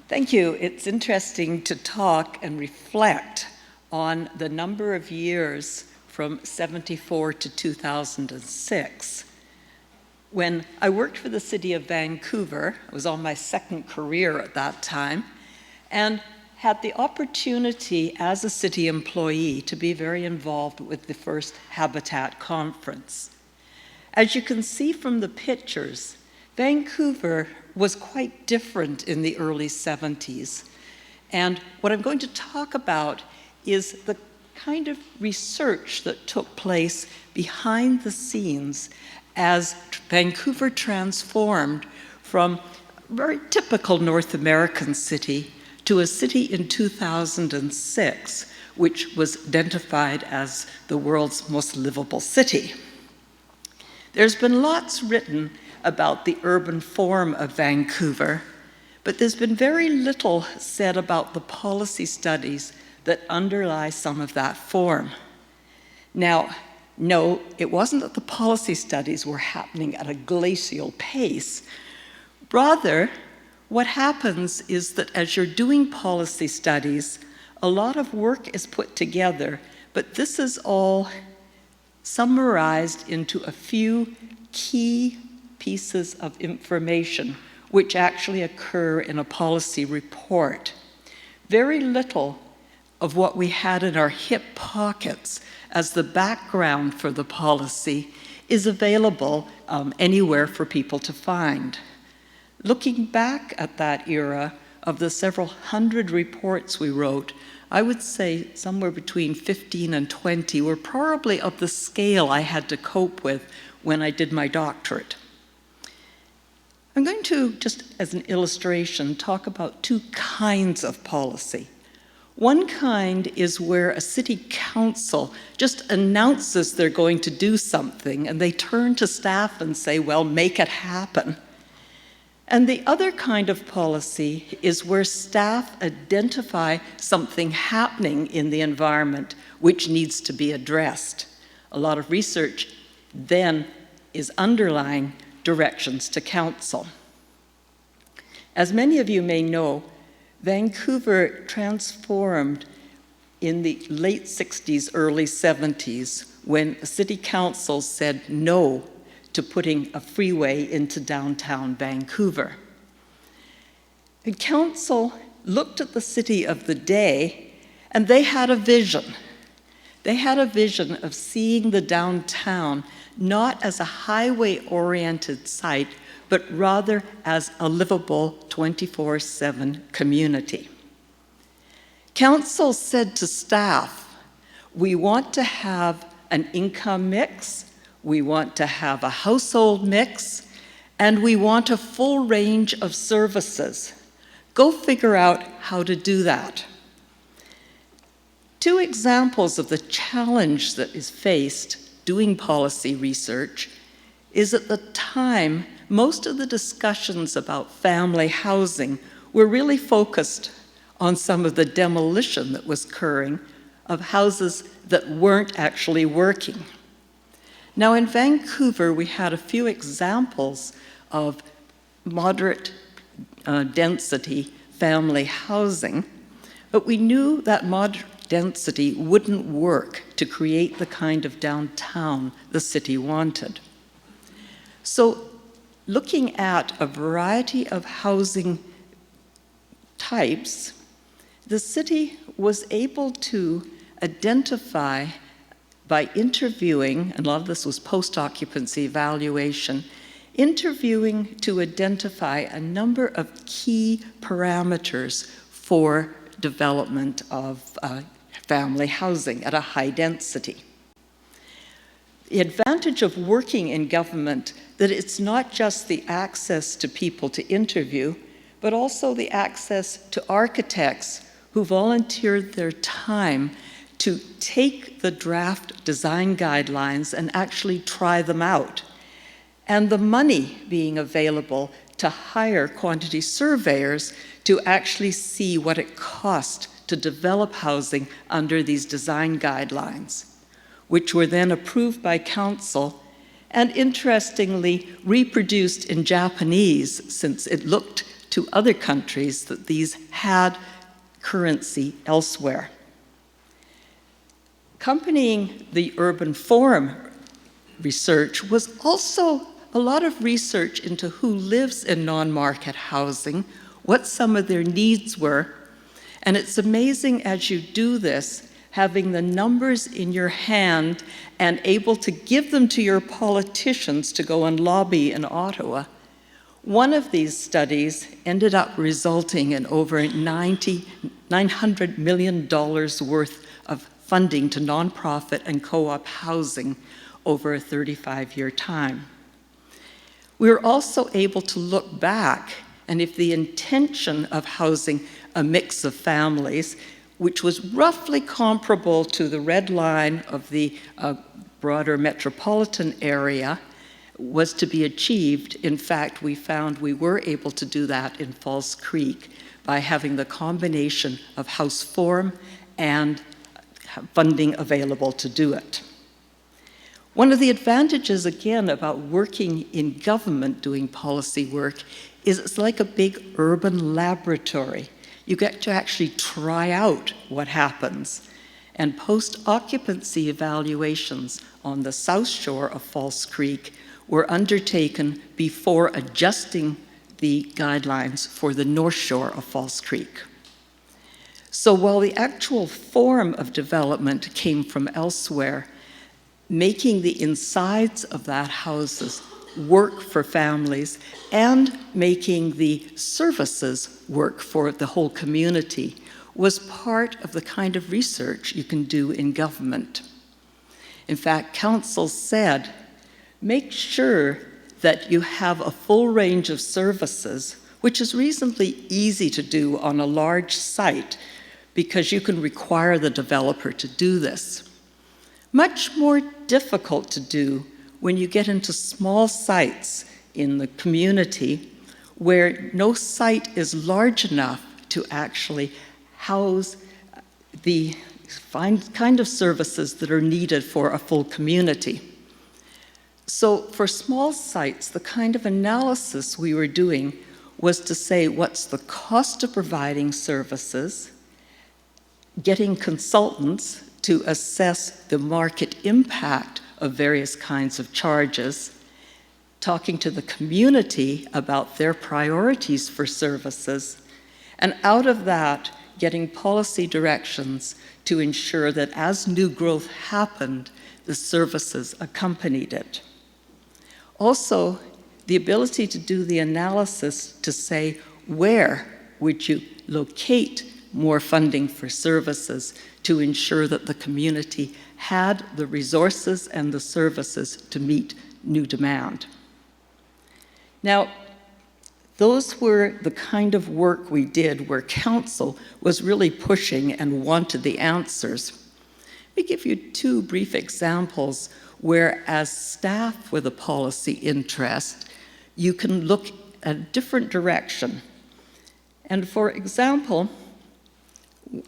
Thank you. It's interesting to talk and reflect on the number of years from '74 to 2006. When I worked for the city of Vancouver, I was on my second career at that time, and had the opportunity as a city employee to be very involved with the first Habitat conference. As you can see from the pictures, Vancouver was quite different in the early '70s. And what I'm going to talk about is the kind of research that took place behind the scenes as Vancouver transformed from a very typical North American city to a city in 2006, which was identified as the world's most livable city. There's been lots written about the urban form of Vancouver, but there's been very little said about the policy studies that underlie some of that form. Now, no, it wasn't that the policy studies were happening at a glacial pace. Rather, what happens is that as you're doing policy studies, a lot of work is put together, but this is all summarized into a few key pieces of information which actually occur in a policy report. Very little of what we had in our hip pockets as the background for the policy is available anywhere for people to find. Looking back at that era, of the several hundred reports we wrote, I would say somewhere between 15 and 20 were probably of the scale I had to cope with when I did my doctorate. I'm going to, just as an illustration, talk about two kinds of policy. One kind is where a city council just announces they're going to do something and they turn to staff and say, well, make it happen. And the other kind of policy is where staff identify something happening in the environment which needs to be addressed. A lot of research then is underlying directions to council. As many of you may know, Vancouver transformed in the late '60s, early '70s, when city council said no to putting a freeway into downtown Vancouver. And council looked at the city of the day, and they had a vision. They had a vision of seeing the downtown not as a highway-oriented site, but rather as a livable 24/7 community. Council said to staff, we want to have an income mix, we want to have a household mix, and we want a full range of services. Go figure out how to do that. Two examples of the challenge that is faced doing policy research is at the time, most of the discussions about family housing were really focused on some of the demolition that was occurring of houses that weren't actually working. Now in Vancouver, we had a few examples of moderate density family housing, but we knew that moderate density wouldn't work to create the kind of downtown the city wanted. So looking at a variety of housing types, the city was able to identify by interviewing, and a lot of this was post-occupancy evaluation, interviewing to identify a number of key parameters for development of family housing at a high density. The advantage of working in government that it's not just the access to people to interview, but also the access to architects who volunteered their time to take the draft design guidelines and actually try them out. And the money being available to hire quantity surveyors to actually see what it cost to develop housing under these design guidelines, which were then approved by council and interestingly reproduced in Japanese, since it looked to other countries that these had currency elsewhere. Accompanying the urban forum research was also a lot of research into who lives in non-market housing, what some of their needs were, and it's amazing as you do this, having the numbers in your hand and able to give them to your politicians to go and lobby in Ottawa. One of these studies ended up resulting in over $900 million worth of funding to nonprofit and co-op housing over a 35-year time. We were also able to look back, and if the intention of housing a mix of families, which was roughly comparable to the red line of the broader metropolitan area, was to be achieved. In fact, we found we were able to do that in Falls Creek by having the combination of house form and funding available to do it. One of the advantages, again, about working in government doing policy work is it's like a big urban laboratory. You get to actually try out what happens. And post-occupancy evaluations on the south shore of Falls Creek were undertaken before adjusting the guidelines for the north shore of Falls Creek. So while the actual form of development came from elsewhere, making the insides of that houses work for families and making the services work for the whole community was part of the kind of research you can do in government. In fact, council said, make sure that you have a full range of services, which is reasonably easy to do on a large site because you can require the developer to do this. Much more difficult to do when you get into small sites in the community where no site is large enough to actually house the kind of services that are needed for a full community. So for small sites, the kind of analysis we were doing was to say, what's the cost of providing services, getting consultants to assess the market impact of various kinds of charges, talking to the community about their priorities for services, and out of that, getting policy directions to ensure that as new growth happened, the services accompanied it. Also, the ability to do the analysis to say, where would you locate more funding for services to ensure that the community had the resources and the services to meet new demand. Now, those were the kind of work we did where council was really pushing and wanted the answers. Let me give you two brief examples where, as staff with a policy interest, you can look at a different direction. And for example,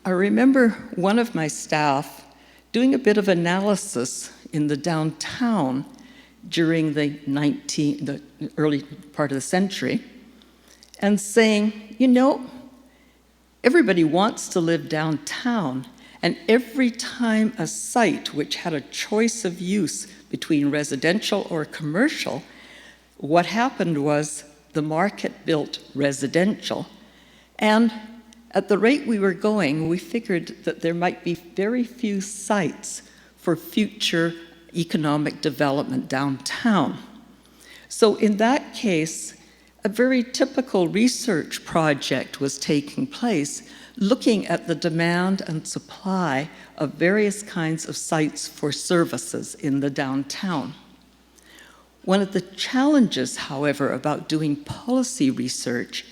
I remember one of my staff doing a bit of analysis in the downtown during the early part of the century and saying, you know, everybody wants to live downtown, and every time a site which had a choice of use between residential or commercial, what happened was the market built residential, and at the rate we were going, we figured that there might be very few sites for future economic development downtown. So in that case, a very typical research project was taking place, looking at the demand and supply of various kinds of sites for services in the downtown. One of the challenges, however, about doing policy research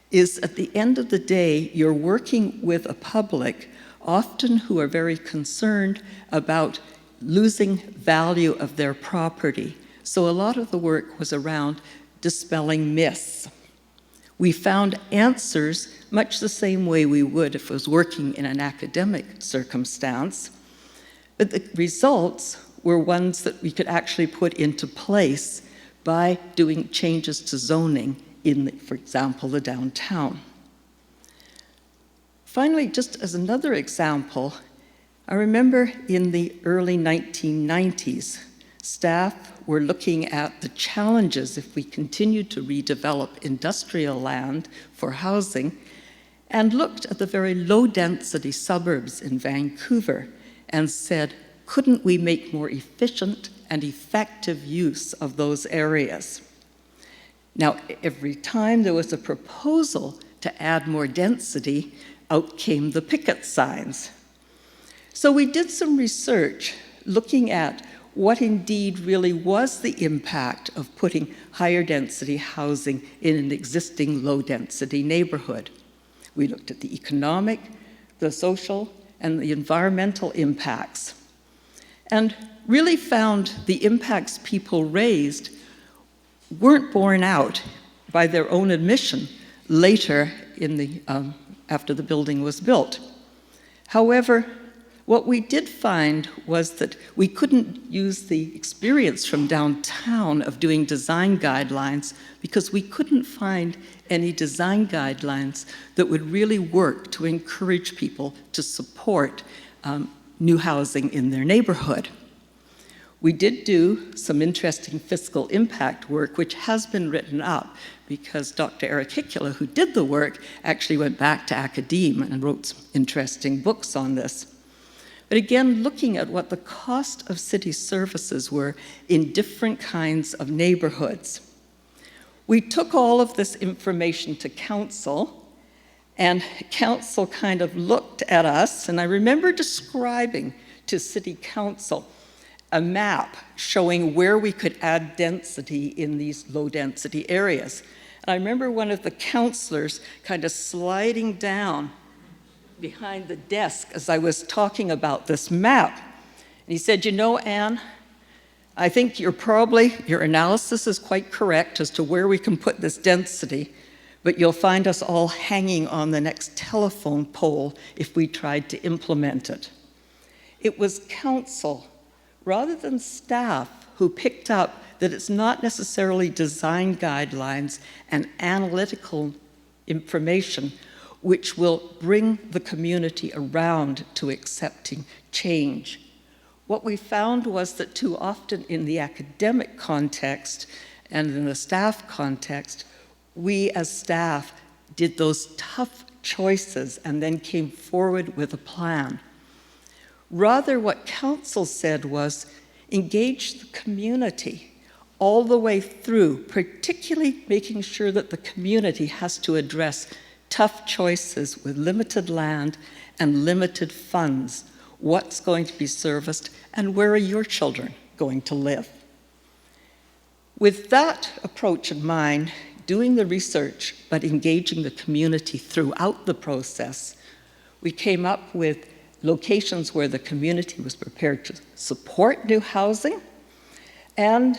is at the end of the day, you're working with a public, often who are very concerned about losing value of their property. So a lot of the work was around dispelling myths. We found answers much the same way we would if it was working in an academic circumstance, but the results were ones that we could actually put into place by doing changes to zoning in, for example, the downtown. Finally, just as another example, I remember in the early 1990s, staff were looking at the challenges if we continued to redevelop industrial land for housing, and looked at the very low-density suburbs in Vancouver and said, couldn't we make more efficient and effective use of those areas? Now, every time there was a proposal to add more density, out came the picket signs. So we did some research looking at what indeed really was the impact of putting higher density housing in an existing low-density neighborhood. We looked at the economic, the social, and the environmental impacts, and really found the impacts people raised weren't borne out by their own admission later in the, after the building was built. However, what we did find was that we couldn't use the experience from downtown of doing design guidelines because we couldn't find any design guidelines that would really work to encourage people to support new housing in their neighborhood. We did do some interesting fiscal impact work, which has been written up because Dr. Eric Hickula, who did the work, actually went back to academia and wrote some interesting books on this. But again, looking at what the cost of city services were in different kinds of neighborhoods. We took all of this information to council, and council kind of looked at us, and I remember describing to city council a map showing where we could add density in these low-density areas. And I remember one of the councillors kind of sliding down behind the desk as I was talking about this map. And he said, you know, Anne, I think your analysis is quite correct as to where we can put this density, but you'll find us all hanging on the next telephone pole if we tried to implement it. It was council, rather than staff, who picked up that it's not necessarily design guidelines and analytical information which will bring the community around to accepting change. What we found was that too often in the academic context and in the staff context, we as staff did those tough choices and then came forward with a plan. Rather, what council said was engage the community all the way through, particularly making sure that the community has to address tough choices with limited land and limited funds. What's going to be serviced and where are your children going to live? With that approach in mind, doing the research but engaging the community throughout the process, we came up with locations where the community was prepared to support new housing. And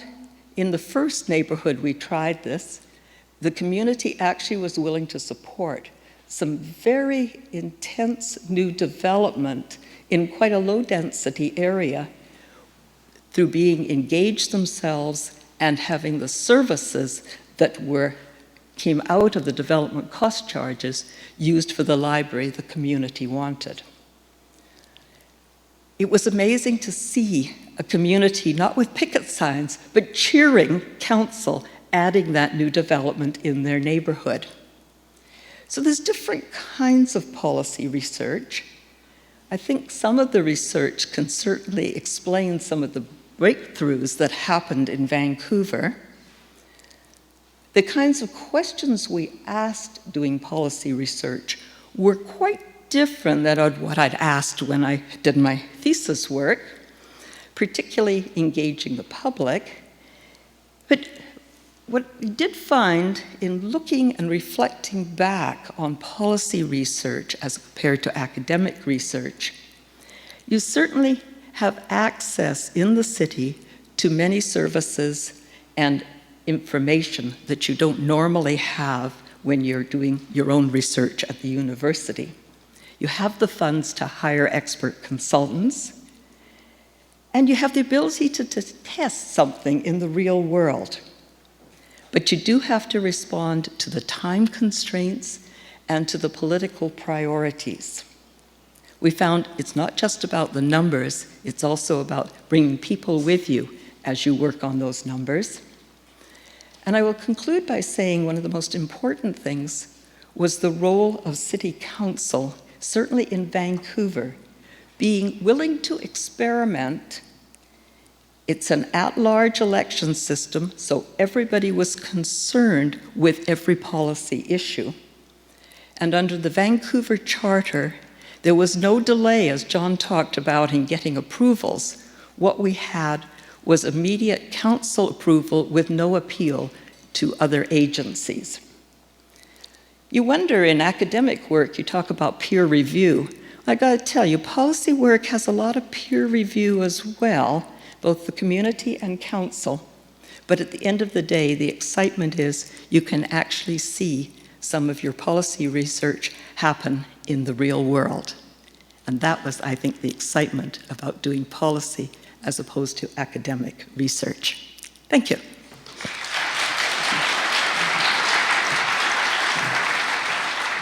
in the first neighborhood we tried this, the community actually was willing to support some very intense new development in quite a low-density area through being engaged themselves and having the services that came out of the development cost charges used for the library the community wanted. It was amazing to see a community, not with picket signs, but cheering council adding that new development in their neighborhood. So there's different kinds of policy research. I think some of the research can certainly explain some of the breakthroughs that happened in Vancouver. The kinds of questions we asked doing policy research were quite different than what I'd asked when I did my thesis work, particularly engaging the public. But what we did find in looking and reflecting back on policy research as compared to academic research, you certainly have access in the city to many services and information that you don't normally have when you're doing your own research at the university. You have the funds to hire expert consultants, and you have the ability to test something in the real world. But you do have to respond to the time constraints and to the political priorities. We found it's not just about the numbers, it's also about bringing people with you as you work on those numbers. And I will conclude by saying one of the most important things was the role of City Council, certainly in Vancouver, being willing to experiment. It's an at-large election system, so everybody was concerned with every policy issue. And under the Vancouver Charter, there was no delay, as John talked about, in getting approvals. What we had was immediate council approval with no appeal to other agencies. You wonder, in academic work, you talk about peer review. I gotta tell you, policy work has a lot of peer review as well, both the community and council. But at the end of the day, the excitement is you can actually see some of your policy research happen in the real world. And that was, I think, the excitement about doing policy as opposed to academic research. Thank you.